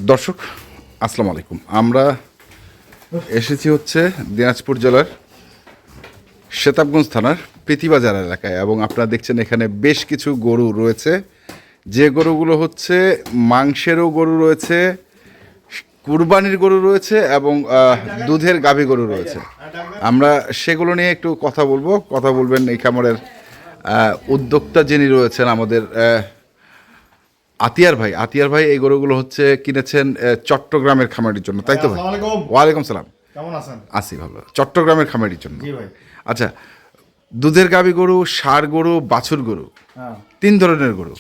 দর্শক আসসালামু আলাইকুম। আমরা এসেছি হচ্ছে দিনাজপুর জেলার সেতাবগঞ্জ থানার প্রীতিবাজার এলাকায় এবং আপনারা দেখছেন এখানে বেশ কিছু গরু রয়েছে, যে গরুগুলো হচ্ছে মাংসেরও গরু রয়েছে, কুরবানির গরু রয়েছে এবং দুধের গাভী গরু রয়েছে। আমরা সেগুলো নিয়ে একটু কথা বলবো। কথা বলবেন এই খামারের উদ্যোক্তা যিনি রয়েছেন আমাদের আতিয়ার ভাই এই গরুগুলো হচ্ছে কিনেছেন চট্টগ্রামের খামারির জন্য, তাই তো ভাই? ওয়ালাইকুম সালাম। কেমন আছেন? আছি ভালো। চট্টগ্রামের খামারির জন্য। জি ভাই। আচ্ছা, দুধের গাভী গরু, ষাঁড় গরু, বাছুর গরু, তিন ধরনের গরু,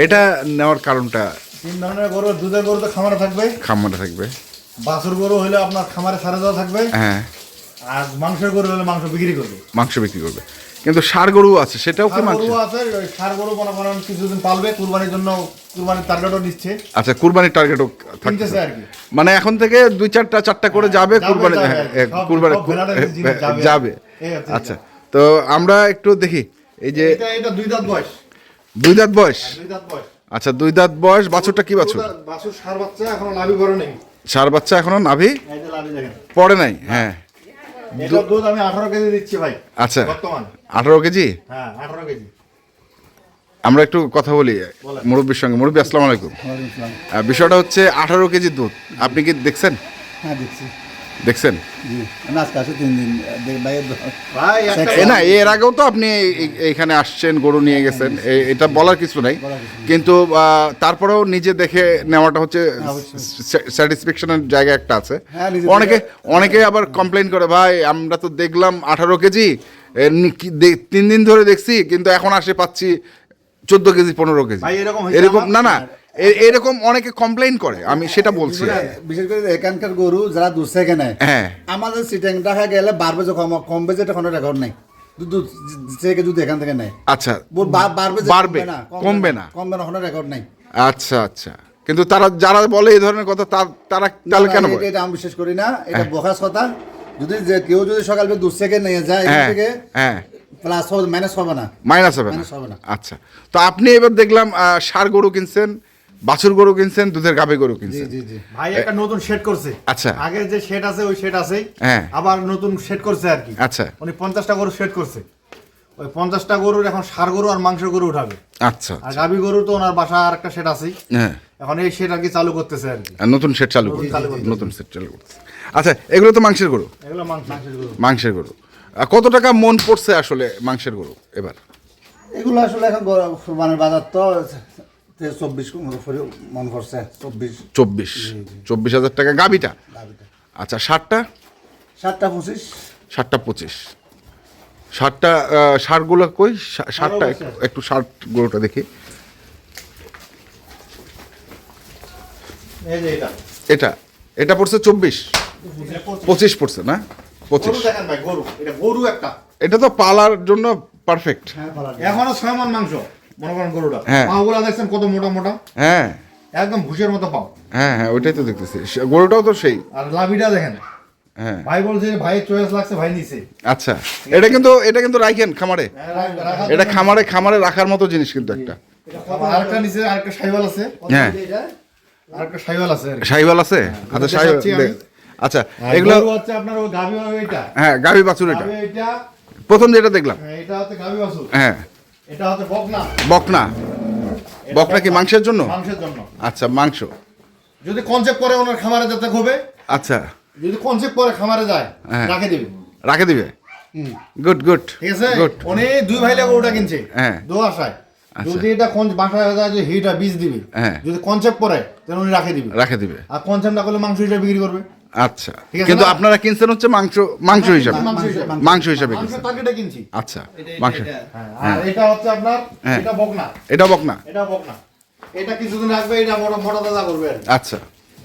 এটা নেওয়ার কারণটা? তিন ধরনের গরু, দুধের গরু তো খামারে থাকবে, বাছুর গরু হলে আপনার খামারে ছাড়া দেওয়া থাকবে, হ্যাঁ, আর মাংসের গরু হলে মাংস বিক্রি করবে। কিন্তু ষাঁড় গরু আছে, সেটাও কি মাংস? গরু আছে, ওই ষাঁড় গরু মনে করেন কিছুদিন পালবে, কুরবানির জন্য কুরবানির টার্গেটও দিচ্ছে। আচ্ছা, কুরবানির টার্গেটও কিনতেছে আর কি, মানে এখন থেকে দুই চারটা করে যাবে কুরবানি, কুরবানি যাবে। আচ্ছা, তো আমরা একটু দেখি এই যে এটা দুই দাঁত বয়স। দুই দাঁত বয়স। আচ্ছা, দুই দাঁত বয়স। বাছুরটা কি বাছুর? বাছুর ষাঁড় বাচ্চা, এখনো নাভি পড়ে নেই। ষাঁড় বাচ্চা এখনো নাভি এই যে নাভি দেখেন পড়ে নাই। হ্যাঁ, এটা দুধ আমি 18 কেজি দিচ্ছি ভাই। আচ্ছা, বর্তমান 18 কেজি। হ্যাঁ, 18 কেজি। আমরা একটু কথা বলি মুরব্বীর সঙ্গে। মুরব্বী আসসালামু আলাইকুম। বিষয়টা হচ্ছে 18 কেজি দুধ, আপনি কি দেখছেন? হ্যাঁ, দেখছি। দেখছেন? জি, আমি আজকে আসে 3 দিন ভাই না, এর আগেও তো আপনি এইখানে আসছেন, গরু নিয়ে গেছেন, এটা বলার কিছু নাই, কিন্তু তারপরেও নিজে দেখে নেওয়াটা হচ্ছে স্যাটিসফ্যাকশনের জায়গা একটা আছে। অনেকে আবার কমপ্লেইন করে, ভাই আমরা তো দেখলাম 18 কেজি, 3 দিন ধরে দেখছি, কিন্তু এখন আসে পাচ্ছি 14 কেজি 15 কেজি। এরকম না, এরকম অনেকে কমপ্লেইন করে, আমি সেটা বলছি। বিশেষ করে এখানকার গরু যারা দুধ থেকে নেয়, হ্যাঁ, আমাদের সিটিং দেখা গেলে বাড়বে যে কমবে, যেটা কোনো রেকর্ড নেই। দুধ থেকে যদি এখান থেকে নেয়, আচ্ছা, বাড়বে কমবে না কোনো রেকর্ড নেই। আচ্ছা, কিন্তু যারা বলে এই ধরনের কথা, তারা তাহলে কেন বলে? এটা আমি বিশ্বাস করি না, এটা বোকাস কথা। যদি কেউ যদি সকালে দুধ থেকে নিয়ে যায়, এখান থেকে প্লাস হবে, মাইনাস হবে না। আচ্ছা, তো আপনি এবার দেখলাম ষাঁড় গরু কিনছেন, বাছুর গরু কিনছেন, দুধের গাভী গরু কিনছেন। জি। ভাই একটা নতুন সেট করছে। আচ্ছা, আগের যে সেট আছে ওই সেট আছে, হ্যাঁ, আবার নতুন সেট করছে আর কি। আচ্ছা, উনি 50টা গরু সেট করছে। ওই 50টা গরুর এখন ষাঁড় গরু আর মাংসের গরু উঠাবে। আচ্ছা, আর গাভী গরু তো ওনার বাসা আর একটা সেট আছে, হ্যাঁ, এখন এই সেট আর কি চালু করতেছে আর কি। নতুন সেট চালু করতেছে। আচ্ছা, এগুলো তো মাংসের গরু। এগুলো মাংসের গরু কত টাকা মন পড়ছে আসলে মাংসের গরু এবার? এগুলো আসলে এখন মানে বাজার তো 24 মন করছে। 24,000 টাকা গাভীটা। আচ্ছা, ষাঁড়টা 7টা 25। ষাঁড়গুলো কই? ষাঁড়টা একটু ষাঁড় গরুটা দেখি। এই যে এটা পড়ছে 25 পড়ছে না? 25। দেখেন ভাই, গরু একটা, এটা তো পালার জন্য পারফেক্ট। এখনো 6 মণ মাংস মনে করেন গরুটা। পাগুলা দেখছেন কত মোটা মোটা, হ্যাঁ, একদম ভুষের মতো পাও। হ্যাঁ, ওইটাই তো দেখতেছি। গরুটাও তো সেই। আর লাভিটা দেখেন। হ্যাঁ, ভাই বলছে ভাইয়ের চয়েস লাগছে, ভাই নিছে। আচ্ছা, এটা কিন্তু রাখেন খামারে, এটা খামারে রাখার মতো জিনিস কিন্তু একটা। আরেকটা নিচে আরেকটা শাইওয়াল আছে। হ্যাঁ, আরেকটা শাইওয়াল আছে। শাইওয়াল আছে। আচ্ছা, শাইওয়াল। আচ্ছা, এগুলো হচ্ছে আপনার ওই গাভী, ওইটা হ্যাঁ, গাভী বাছুর। এটা প্রথম যেটা দেখলাম, এটা হচ্ছে গাভী বাছুর। হ্যাঁ, এটা হচ্ছে বকনা কি মাংসের জন্য? মাংসের জন্য। আচ্ছা, মাংস যদি কনসেপ্ট করে ওনার খামারে যেতে হবে। আচ্ছা, যদি কনসেপ্ট করে খামারে যায়, রাখে দিবে। গুড, ঠিক আছে। উনি 2 ভাই লাগে ওটা কিনছে, হ্যাঁ, দোয়াশায়। যদি এটা বাসায় যায় যে হিটা বীজ দিবে, যদি কনসেপ্ট করে তাহলে উনি রাখে দিবে। আর কনসেপ্ট না করলে মাংস হিসেবে বিক্রি করবে। আচ্ছা, কিন্তু আপনারা কিনছেন হচ্ছে মাংস হিসাবে টার্গেটে কিনছি। আচ্ছা, মাংস। আর এটা হচ্ছে আপনার, এটা বকনা। এটা কিছুদিন রাখবে, এটা মোটা তাজা করবে। আচ্ছা,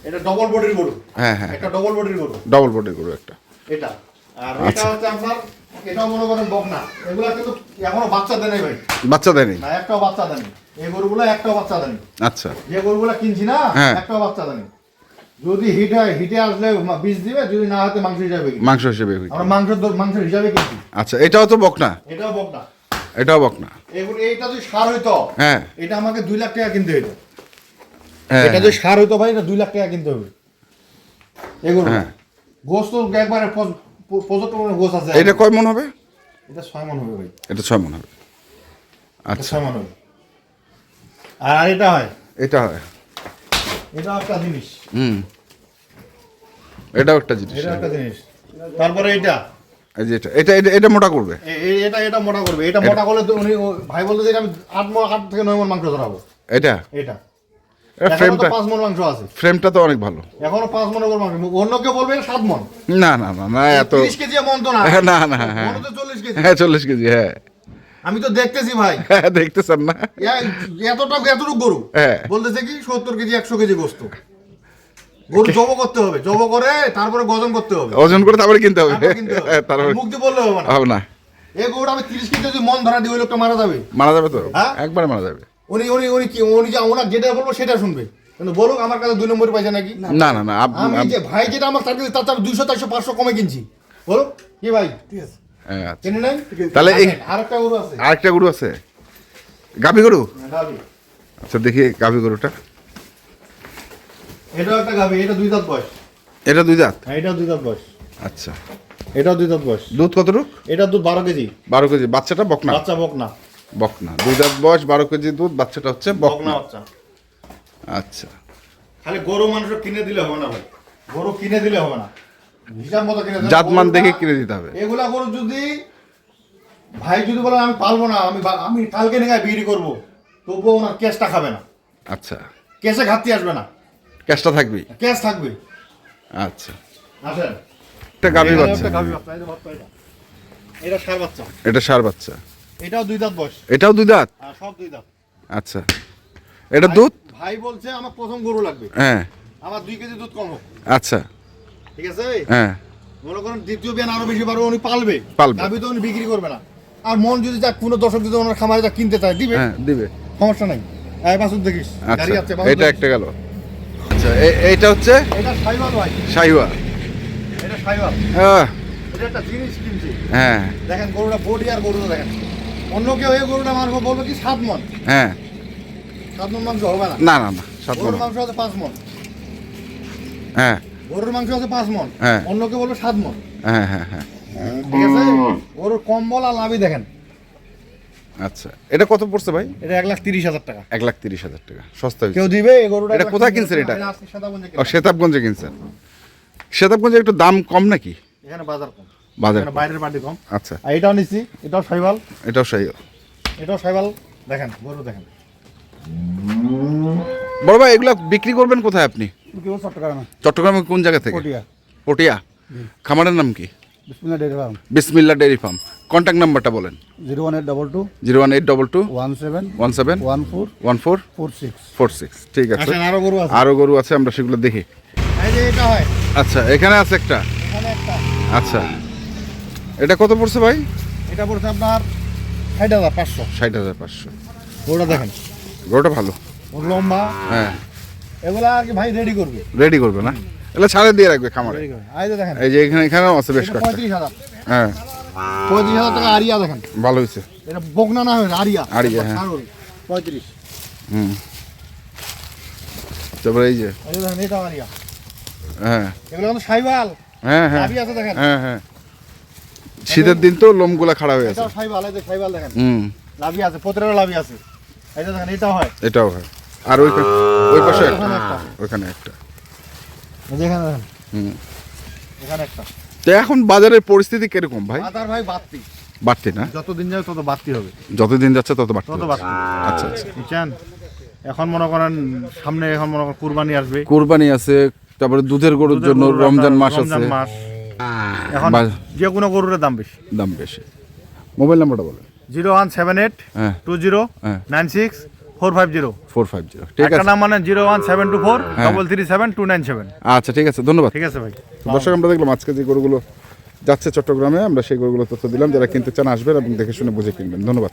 এটা ডবল বডির গরু। হ্যাঁ, একটা ডবল বডির গরু একটা। এটা আর এটা হচ্ছে আপনার, এটাও মনে করেন বকনা। এগুলা কিন্তু এখনো বাচ্চা দেয় নাই ভাই। বাচ্চা দেয়নি না, একটাও বাচ্চা দেয়নি। এই গরুগুলো একটাও বাচ্চা দেয়নি। আচ্ছা, যে গরুগুলো কিনছি না, একটাও বাচ্চা দেয়নি। যদি হিটে আসলে বীজ দিবে, যদি না হতে মাংস হিসাবে আমরা মাংস হিসাবে কিনছি। আচ্ছা, এটাও তো বকনা। এটাও বকনা। এইটা যদি সার হইতো, হ্যাঁ, এটা আমাকে 2 লাখ টাকা কিনতে হইতো। হ্যাঁ, এটা যদি সার হইতো ভাই এটা 2 লাখ টাকা কিনতে হবে এগুলো হ্যাঁ। গোস তো একবারে পর্যাপ্ত গোস আছে এটা কয় মন হবে? এটা 6 মণ হবে ভাই, এটা 6 মন হবে। এটা আচ্ছা, 6 মণ হবে। আর এটা হয়, এটা হয়। এটা একটা জিনিস, এটাও একটা জিনিস। এটা একটা জিনিস। তারপরে এটা এই যে এটা এটা এটা মোটা করবে। এটা মোটা করবে, এটা মোটা করলে তো উনি ভাই বলতে যে আমি 8 থেকে 9 মণ মাংস ধরাবো। এটা এটা ফ্রেমটা 5 মণ মাংস আছে, ফ্রেমটা তো অনেক ভালো। এখনো 5 মণ করে মাংস। অন্য কেউ বলবে 7 মণ। না না না না, এত 30 কেজি মন তো না, না না, হ্যাঁ মন তো 40 কেজি। হ্যাঁ 40 কেজি, হ্যাঁ আমি তো দেখতেছি ভাই, হ্যাঁ, দেখতেছেন না? এতটুকু গরু হ্যাঁ। বলতেছে কি 70 কেজি 100 কেজি গোস্ত। গরু জব করতে হবে, জব করে তারপরে গজন করতে হবে, ওজন করে তারপরে কিনতে হবে। তারপরে কিনতে হবে। হ্যাঁ, তারপরে মুখ দিয়ে বললে হবে না। হবে না। এই গরুটা আমি 30 কেজি যদি মন ধরা দিই ওই লোকটা মারা যাবে। মারা যাবে তো, হ্যাঁ? একবারে মারা যাবে। উনি যে ওনার যেটা বলবো সেটা শুনবে, কিন্তু বলুক আমার কাছে 2 নম্বর পাইছে নাকি। না না না, আমি যে ভাই যেটা আমার তার কাছে তার 200 400 500 কমে কিনছি, বলুক কি ভাই ঠিক আছে হ্যাঁ, আচ্ছা। কিনে নাই। তাহলে এই আরেকটা গরু আছে, আরেকটা গরু আছে, গাভী গরু। গাভী। আচ্ছা, দেখি গাভী গরুটা। এটাও একটা গাভী, এটা 2 দাঁত বয়স। এটা 2 দাঁত। হ্যাঁ, এটাও 2 দাঁত বয়স। আচ্ছা, এটাও 2 দাঁত বয়স। দুধ কতটুক? এটা দুধ 12 কেজি। 12 কেজি। বাচ্চাটা বকনা? বাচ্চা বকনা। বকনা, 2 দাঁত বয়স, 12 কেজি দুধ। বাচ্চাটা হচ্ছে বকনা বকনা। বাচ্চা। আচ্ছা, খালি গরু মানুষ কিনে দিলে হবে না ভাই, গরু কিনে দিলে হবে না, হিসাব মতো কিনে দিলে। জাতমান দেখে কিনে দিতে হবে। এগুলা গরু যদি ভাই যদি বলে আমি পালবো না, আমি কালকে নিয়ে বিক্রি করবো, তবুও ওনার ক্যাশটা খাবে না, আচ্ছা, ক্যাশে ঘাটতি আসবে না, ক্যাশটা থাকবেই। ক্যাশ থাকবে। আচ্ছা, আসেন, একটা গাভী বাচ্চা। একটা গাভী বাচ্চা, এই যে বাচ্চা এটা। এটা ষাঁড় বাচ্চা। এটা ষাঁড় বাচ্চা। এটাও 2 দাঁত বয়স। এটাও 2 দাঁত। আর সব 2 দাঁত। আচ্ছা, এটা দুধ? ভাই বলছে আমার প্রথম গরু লাগবে, হ্যাঁ। আমার 2 কেজি দুধ কম হোক, আচ্ছা, ঠিক আছে। হ্যাঁ। মনে করেন দ্বিতীয় বিয়ান আরো বেশি পারবে, উনি পালবে, পালবে। গাভী তো উনি বিক্রি করবে না। আর মন যদি যাক কোনো দর্শক যদি ওনার খামারে যা কিনতে চায় দিবে, হ্যাঁ, দিবে। সমস্যা নাই। এই বাসুদ দেখিস, গাড়ি আছে, আচ্ছা, বাসুদ এটা দেখিস। একটা গেল। আচ্ছা, এইটা হচ্ছে এটা শাইওয়াল ভাই, শাহিওয়াল। এটা শাইওয়াল। আহ, এটা একটা জিনিস কিনছি, হ্যাঁ দেখেন গরুটা বডি আর গরুটা দেখেন। অন্য কেউ এই গরুটা মাংস বলবে কি 7 মণ, হ্যাঁ। 7 মণ মাংস হবে না। না না না, 7 গরুর মণ। মাংস আছে 5 মণ, হ্যাঁ গরুর মাংস আছে 5 মণ, হ্যাঁ। অন্য কেউ বলবে 7 মণ, হ্যাঁ হ্যাঁ হ্যাঁ। ঠিক আছে। গরুর কম্বল আর লাভই দেখেন। আচ্ছা, এটা কত পড়ছে ভাই? এটা 1,30,000 টাকা। 1,30,000 টাকা, সস্তা হয়েছে। কেউ দিবে এই গরুটা? এটা কোথায় কিনছেন এটা? আজকে সাদাগঞ্জে ও, কিনা। সেতাবগঞ্জে কিনছেন। সেতাবগঞ্জে একটু দাম কম নাকি? এখানে বাজার কম, বাজার এখানে বাইরের পার্টি কম। আচ্ছা, আর এটাও নিচ্ছি, এটাও শাইওয়াল, এটাও শাহিওয়াল। এটাও শাইওয়াল। দেখেন গরু দেখেন। বড় ভাই, এগুলা বিক্রি করবেন কোথায় আপনি? কেউ চট্টগ্রামে, চট্টগ্রামে কোন জায়গা থেকে? পটিয়া, পটিয়া। খামারের নাম কি? বিসমিল্লাহ ডেইরি ফার্ম। বিসমিল্লাহ ডেইরি ফার্ম। কন্ট্যাক্ট নাম্বারটা বলেন। 01822 01822 17 17 14 14 46। 46। ঠিক আছে, আসেন, আরো গরু আছে। আরো গরু আছে, আমরা সেগুলো দেখি। এই যে এটা হয়, আচ্ছা, এখানে আছে একটা। এখানে একটা। আচ্ছা, এটা কত পড়ছে ভাই? এটা পড়ছে আপনার 60,500। 60,500। গরুটা দেখেন, গরুটা ভালো। ওর লম্বা। হ্যাঁ, এগুলা আর কি ভাই রেডি করবে, রেডি করবে না? এগুলো ছাড়ে দিয়ে রাখবে খামারে। রেডি করবে। এই যে দেখেন, এই যে এখানেও আছে বেশ এটা কয়েকটা। 35,000। হ্যাঁ, 35,000 টাকা আরিয়া দেখেন। ভালো হয়েছে। এটা বকনা না হয় আরিয়া। আরিয়া, হ্যাঁ। 35। হুম। তারপরে এই যে, এই যে দেখেন, এটা আরিয়া। হ্যাঁ এগুলো কিন্তু শাইওয়াল, হ্যাঁ হ্যাঁ লাভি আছে দেখেন। হ্যাঁ হ্যাঁ। শীতের দিন তো লোমগুলা খাড়া হয়ে আছে। এটাও শাইওয়াল, এই যে শাইওয়াল দেখেন, হুম, লাভি আছে, প্রতিটা লাভি আছে। এই যে দেখেন, এটাও হয়। এটাও হয়। আর ওই পাশে একটা, ওখানে একটা। ওখানে একটা। এই যে এখানে দেখেন, হুম। এখানে একটা। তো এখন বাজারের পরিস্থিতি কিরকম ভাই? বাজার ভাই বাড়তি, বাড়তি না? যত দিন যাবে তত বাড়তি হবে, যতদিন যাচ্ছে তত বাড়তি তত হচ্ছে। বাড়তি। আচ্ছা আচ্ছা। বুঝছেন? এখন মনে করেন সামনে, এখন মনে করেন কুরবানি আসবে, কোরবানি আছে, তারপরে দুধের গরুর জন্য গরুর রমজান আপনার মাস আছে, রমজান মাস। এখন বা- যে কোনো গরুর দাম বেশি। দাম বেশি। মোবাইল নাম্বারটা বলেন। 0178 হ্যাঁ 20 হ্যাঁ 96 450। 450। ঠিক একটা আছে, নাম মানে 01724 হ্যাঁ। 337 297। আচ্ছা ঠিক আছে, ধন্যবাদ। ঠিক আছে ভাই। তো দর্শক, আমরা দেখলাম আজকে যে গরুগুলো যাচ্ছে চট্টগ্রামে, আমরা সেই গরুগুলো তথ্য দিলাম। যারা কিনতে চান আসবেন এবং দেখে শুনে বুঝে কিনবেন। ধন্যবাদ।